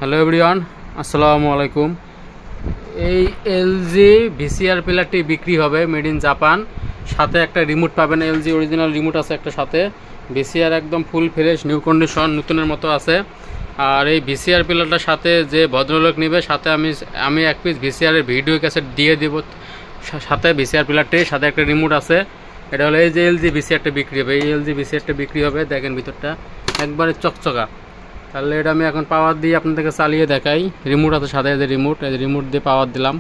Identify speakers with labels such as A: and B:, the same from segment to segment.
A: Hello everyone, আসসালামু আলাইকুম। এই এলজি ভিসিআর প্লেয়ারটি বিক্রি হবে মেড ইন জাপান। সাথে একটা রিমোট পাবেন, এলজি অরিজিনাল রিমোট আছে একটা সাথে। ভিসিআর একদম ফুল ফ্রেশ নিউ কন্ডিশন, নতুনের মতো আছে। আর এই ভিসিআর প্লেয়ারটার সাথে যে ভদ্রলোক নেবে, সাথে আমি এক পিস ভিসিআরের ভিডিও ক্যাসেট দিয়ে দেব। সাথে ভিসিআর প্লেয়ারটির সাথে একটা রিমোট আছে। এটা হলো এই যে এলজি ভিসিআরটা বিক্রি হবে। এই এলজি ভিসিআরটা বিক্রি হবে, দেখেন ভিতরটা একবারে চকচকা। তাহলে এটা আমি এখন পাওয়ার দিয়ে আপনাদেরকে চালিয়ে দেখাই। রিমোট আছে সাথে, এই যে রিমোট দিয়ে পাওয়ার দিলাম।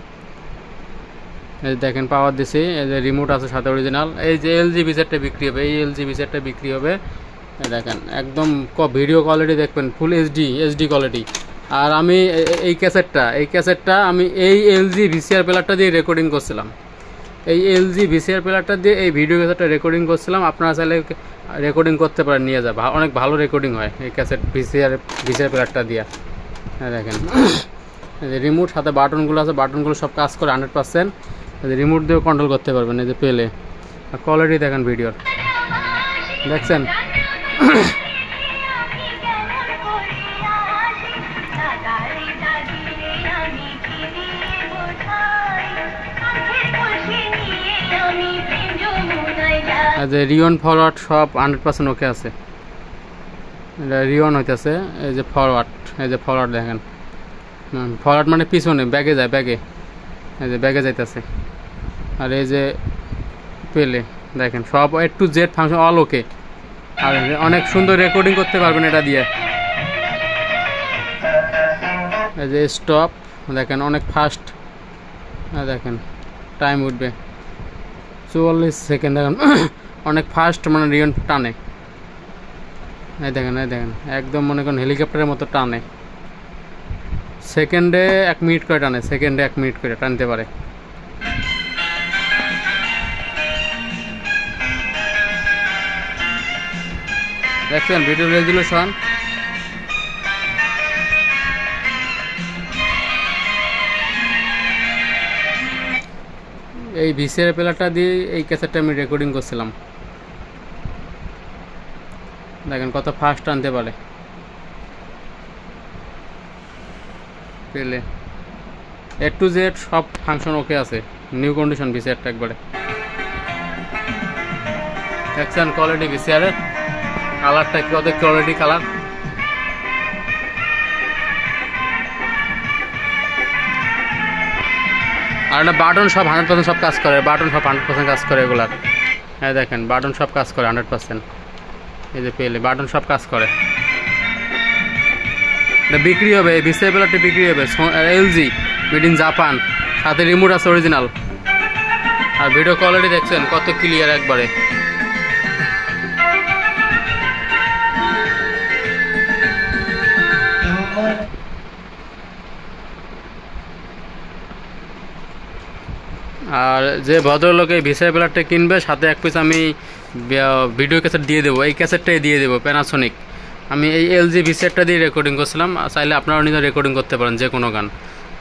A: এই দেখেন পাওয়ার দিছি, এই যে রিমোট আছে সাথে অরিজিনাল। এই যে এলজি ভিসিআরটা বিক্রি হবে, এই এলজি ভিসিআরটা বিক্রি হবে। দেখেন একদম ভিডিও কোয়ালিটি দেখবেন, ফুল এইচডি কোয়ালিটি। আর আমি এই ক্যাসেটটা আমি এই এলজি ভিসিআর প্লেয়ারটা দিয়ে রেকর্ডিং করছিলাম। এই এলজি ভিসিআর প্লেয়ারটা দিয়ে এই ভিডিও ক্যাসেটটা রেকর্ডিং করছিলাম। আপনারা চাইলে রেকর্ডিং করতে পারেন, নিয়ে যাবে, অনেক ভালো রেকর্ডিং হয় এই ক্যাসেট ভিসিআর প্লেয়ারটা দিয়ে। হ্যাঁ দেখেন রিমোট সাথে বাটনগুলো আছে, বাটনগুলো সব কাজ করে 100%। রিমোট দিয়েও কন্ট্রোল করতে পারবেন। এই যে পেলে আর কোয়ালিটি দেখেন ভিডিওর, দেখছেন। যে রিওন ফরওয়ার্ড সব 100% ওকে আছে। এটা রিওন হইতেছে। এই যে ফরওয়ার্ড দেখেন, ফরওয়ার্ড মানে পিছনে ব্যাগে যায়, এই যে ব্যাগে যাইতেছে। আর এই যে পেলে দেখেন সব A to Z function all okay. আর অনেক সুন্দর রেকর্ডিং করতে পারবেন এটা দিয়ে। এই যে স্টপ দেখেন অনেক ফাস্ট। দেখেন টাইম উঠবে 44 সেকেন্ড। দেখেন অনেক ফাস্ট, মানে রিওন টানে। এই দেখেন একদম মনে করেন হেলিকপ্টারের মতো টানে। সেকেন্ডে 1 মিনিট করে টানে, সেকেন্ডে 1 মিনিট করে টানতে পারে। দেখছেন ভিডিও রেজুলেশন। এই ভিসিআর প্লেয়ারটা দিয়ে এই ক্যাসেটটা আমি রেকর্ডিং করছিলাম। দেখেন কত ফাস্ট টানতে পারে পেলে। A to Z সব ফাংশন ওকে আছে, নিউ কন্ডিশন ভিসিআরটা একবারে। দেখছেন কোয়ালিটি ভিসিআরের, কালারটা কত কোয়ালিটি কালার। আর একটা বাটন সব 100% সব কাজ করে, বাটন সব 100% কাজ করে এগুলার। হ্যাঁ দেখেন বাটন সব কাজ করে 100%। এই যে পেলে বাটন সব কাজ করে। এটা বিক্রি হবে, এই ভিসিআর প্লেয়ারটি বিক্রি হবে এলজি মেড ইন জাপান। সাথে রিমোট আছে অরিজিনাল। আর ভিডিও কোয়ালিটি দেখছেন কত ক্লিয়ার একবারে। আর যে ভদ্রলোক এই ভিসিআর প্লেয়ারটা কিনবে, সাথে এক পিস আমি ভিডিও ক্যাসেট দিয়ে দেবো। এই ক্যাসেটটাই দিয়ে দেবো, প্যানাসোনিক। আমি এই এলজি ভিসিআরটা দিয়ে রেকর্ডিং করছিলাম। চাইলে আপনারাও নিজে রেকর্ডিং করতে পারেন যে কোনো গান।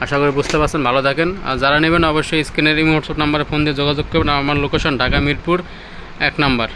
A: আশা করি বুঝতে পারছেন, ভালো থাকেন। আর যারা নেবেন অবশ্যই স্ক্রিনের এই হোয়াটসঅ্যাপ নাম্বারে ফোন দিয়ে যোগাযোগ করবেন। আমার লোকেশন ঢাকা মিরপুর 1 নাম্বার।